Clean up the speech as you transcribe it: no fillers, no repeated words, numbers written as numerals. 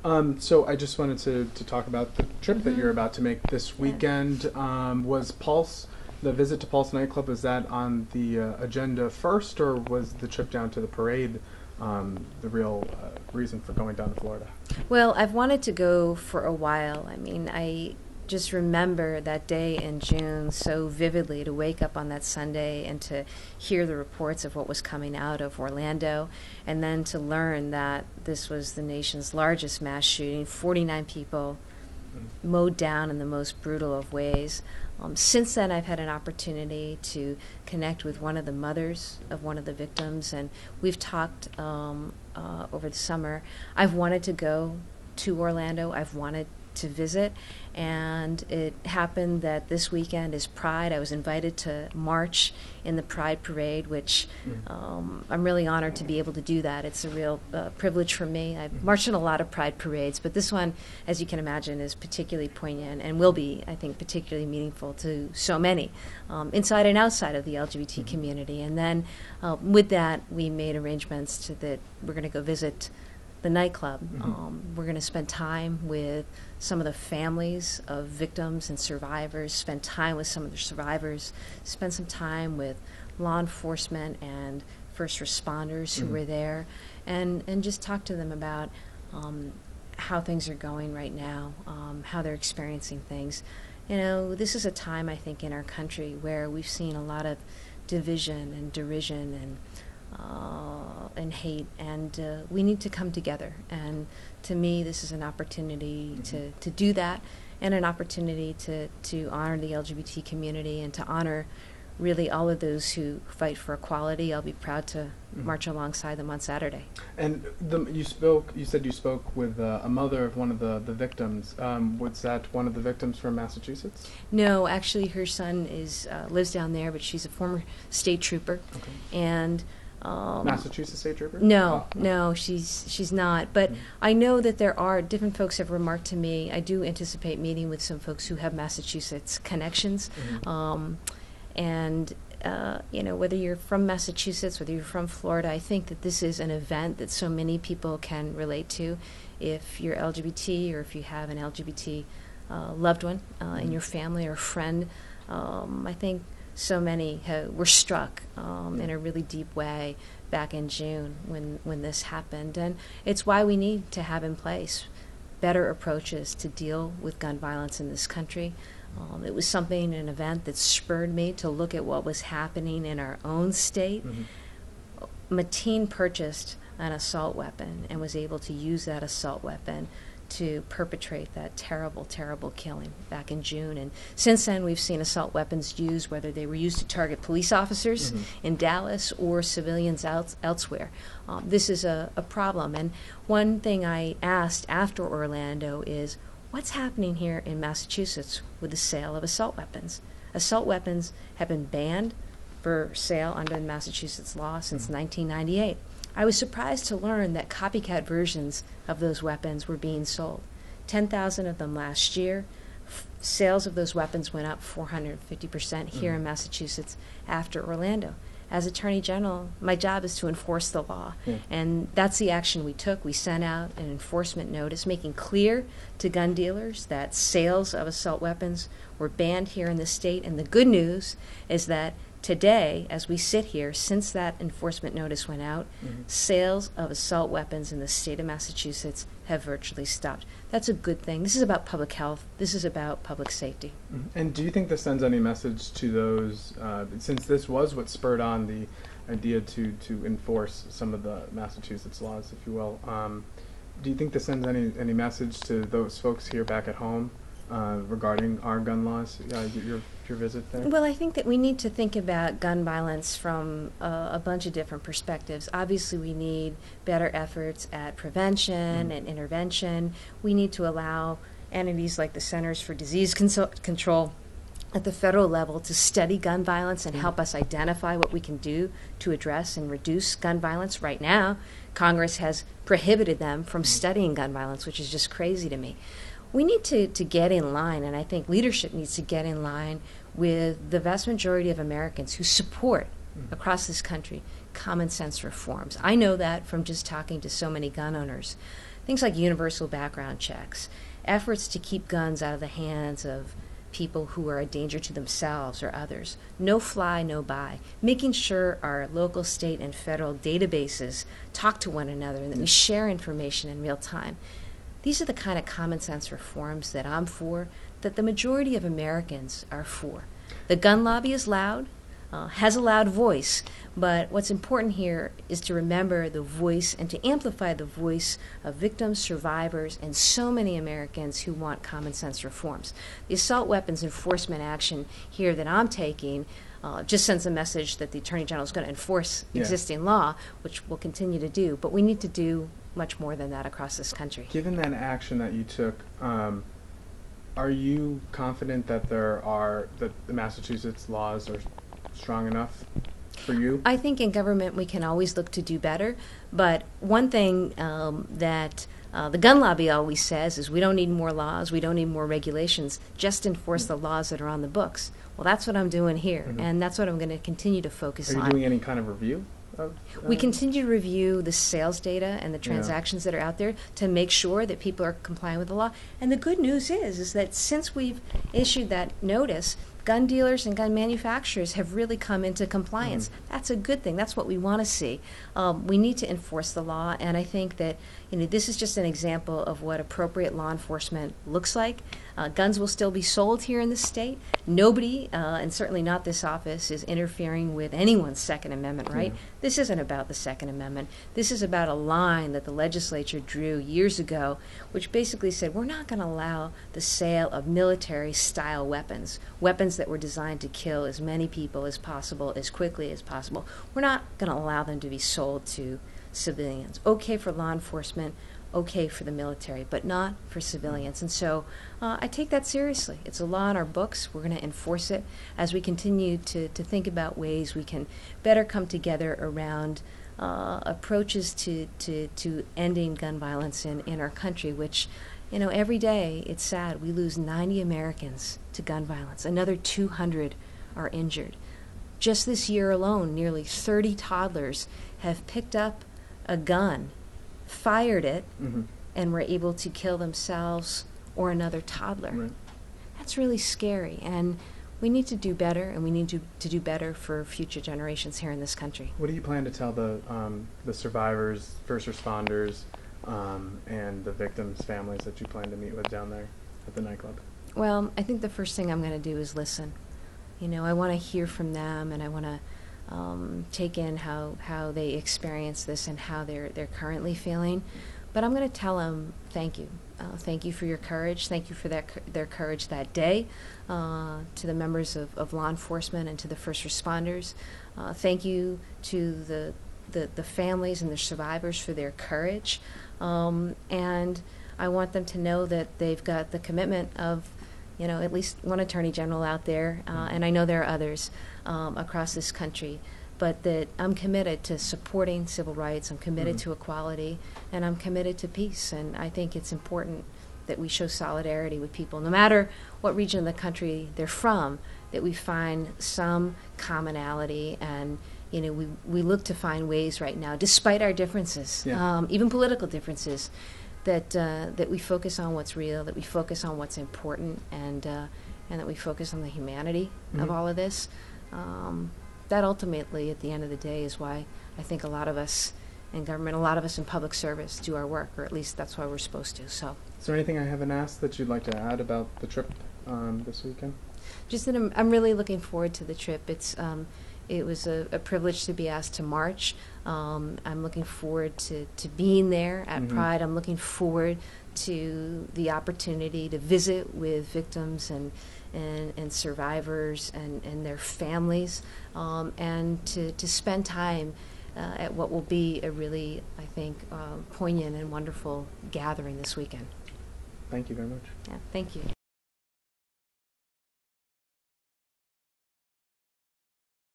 So I just wanted to talk about the trip that you're about to make this Yeah. weekend. Was Pulse, the visit to Pulse nightclub, is that on the agenda first, or was the trip down to the parade the real reason for going down to Florida? Well, I've wanted to go for a while. I mean, I just remember that day in June so vividly, to wake up on that Sunday and to hear the reports of what was coming out of Orlando, and then to learn that this was the nation's largest mass shooting, 49 people mowed down in the most brutal of ways. Since then, I've had an opportunity to connect with one of the mothers of one of the victims, and we've talked over the summer. I've wanted to go to Orlando. I've wanted to visit, and it happened that this weekend is Pride. I was invited to march in the Pride Parade, which I'm really honored to be able to do that. It's a real privilege for me. I've marched in a lot of Pride parades, but this one, as you can imagine, is particularly poignant and will be, I think, particularly meaningful to so many inside and outside of the LGBT community. And then with that, we made arrangements that we're going to go visit the nightclub. We're going to spend time with some of the families of victims and survivors, spend time with some of the survivors, spend some time with law enforcement and first responders who were there, and just talk to them about how things are going right now, how they're experiencing things. You know, this is a time, I think, in our country where we've seen a lot of division and derision and hate, and we need to come together. And to me, this is an opportunity to do that, and an opportunity to honor the LGBT community and to honor really all of those who fight for equality. I'll be proud to march alongside them on Saturday. And you said you spoke with a mother of one of the victims. Was that one of the victims from Massachusetts? No, actually, her son lives down there, but she's a former state trooper. Okay. And Massachusetts State Trooper? No, she's not. But I know that there are different folks have remarked to me. I do anticipate meeting with some folks who have Massachusetts connections, and you know, whether you're from Massachusetts, whether you're from Florida, I think that this is an event that so many people can relate to. If you're LGBT, or if you have an LGBT loved one in your family or friend, I think so many were struck in a really deep way back in June when this happened. And it's why we need to have in place better approaches to deal with gun violence in this country. It was something, an event that spurred me to look at what was happening in our own state. Mateen purchased an assault weapon and was able to use that assault weapon to perpetrate that terrible, terrible killing back in June. And since then, we've seen assault weapons used, whether they were used to target police officers in Dallas or civilians elsewhere. This is a problem. And one thing I asked after Orlando is, what's happening here in Massachusetts with the sale of assault weapons? Assault weapons have been banned for sale under the Massachusetts law since 1998. I was surprised to learn that copycat versions of those weapons were being sold. 10,000 of them last year. Sales of those weapons went up 450% here in Massachusetts after Orlando. As Attorney General, my job is to enforce the law, and that's the action we took. We sent out an enforcement notice making clear to gun dealers that sales of assault weapons were banned here in the state, and the good news is that today, as we sit here, since that enforcement notice went out, sales of assault weapons in the state of Massachusetts have virtually stopped. That's a good thing. This is about public health. This is about public safety. And do you think this sends any message to those, since this was what spurred on the idea to enforce some of the Massachusetts laws, if you will, do you think this sends any message to those folks here back at home regarding our gun laws, your visit there? Well, I think that we need to think about gun violence from a bunch of different perspectives. Obviously, we need better efforts at prevention and intervention. We need to allow entities like the Centers for Disease Control at the federal level to study gun violence and help us identify what we can do to address and reduce gun violence. Right now, Congress has prohibited them from studying gun violence, which is just crazy to me. We need to get in line, and I think leadership needs to get in line with the vast majority of Americans who support, across this country, common sense reforms. I know that from just talking to so many gun owners. things like universal background checks, efforts to keep guns out of the hands of people who are a danger to themselves or others, no fly, no buy, making sure our local, state, and federal databases talk to one another and that we share information in real time. These are the kind of common sense reforms that I'm for, that the majority of Americans are for. The gun lobby is loud, has a loud voice, but what's important here is to remember the voice and to amplify the voice of victims, survivors, and so many Americans who want common sense reforms. The assault weapons enforcement action here that I'm taking just sends a message that the Attorney General is going to enforce existing law, which we'll continue to do, but we need to do much more than that across this country. Given that action that you took, are you confident that that the Massachusetts laws are strong enough for you? I think in government we can always look to do better, but one thing that the gun lobby always says is we don't need more laws, we don't need more regulations, just enforce the laws that are on the books. Well, that's what I'm doing here, and that's what I'm going to continue to focus on. Are you doing any kind of review? We continue to review the sales data and the transactions that are out there to make sure that people are complying with the law. And the good news is that since we've issued that notice, gun dealers and gun manufacturers have really come into compliance. That's a good thing. That's what we want to see. We need to enforce the law, and I think that this is just an example of what appropriate law enforcement looks like. Guns will still be sold here in the state. Nobody, and certainly not this office, is interfering with anyone's Second Amendment right. This isn't about the Second Amendment. This is about a line that the legislature drew years ago, which basically said we're not going to allow the sale of military-style weapons, weapons that were designed to kill as many people as possible, as quickly as possible. We're not going to allow them to be sold to civilians. Okay for law enforcement, okay for the military, but not for civilians. And so I take that seriously. It's a law in our books. We're going to enforce it as we continue to think about ways we can better come together around approaches to ending gun violence in our country, which, every day, it's sad, we lose 90 Americans to gun violence. Another 200 are injured. Just this year alone, nearly 30 toddlers have picked up a gun, fired it, and were able to kill themselves or another toddler. Right. That's really scary, and we need to do better, and we need to do better for future generations here in this country. What do you plan to tell the survivors, first responders, and the victims' families that you plan to meet with down there at the nightclub? Well, I think the first thing I'm going to do is listen. I want to hear from them, and I want to take in how they experience this and how they're currently feeling. But I'm going to tell them thank you. Thank you for your courage. Thank you for their courage that day. To the members of law enforcement and to the first responders. Thank you to the families and the survivors for their courage. And I want them to know that they've got the commitment of at least one Attorney General out there, and I know there are others across this country, but that I'm committed to supporting civil rights, I'm committed to equality, and I'm committed to peace. And I think it's important that we show solidarity with people, no matter what region of the country they're from, that we find some commonality, and we look to find ways right now, despite our differences, even political differences, that we focus on what's real, that we focus on what's important, and that we focus on the humanity of all of this. That ultimately, at the end of the day, is why I think a lot of us in government, a lot of us in public service do our work, or at least that's why we're supposed to. So, is there anything I haven't asked that you'd like to add about the trip this weekend? Just that I'm really looking forward to the trip. It was a privilege to be asked to march. I'm looking forward to being there at Pride. I'm looking forward to the opportunity to visit with victims and survivors and their families, and to spend time at what will be a really, I think, poignant and wonderful gathering this weekend. Thank you very much. Yeah, thank you.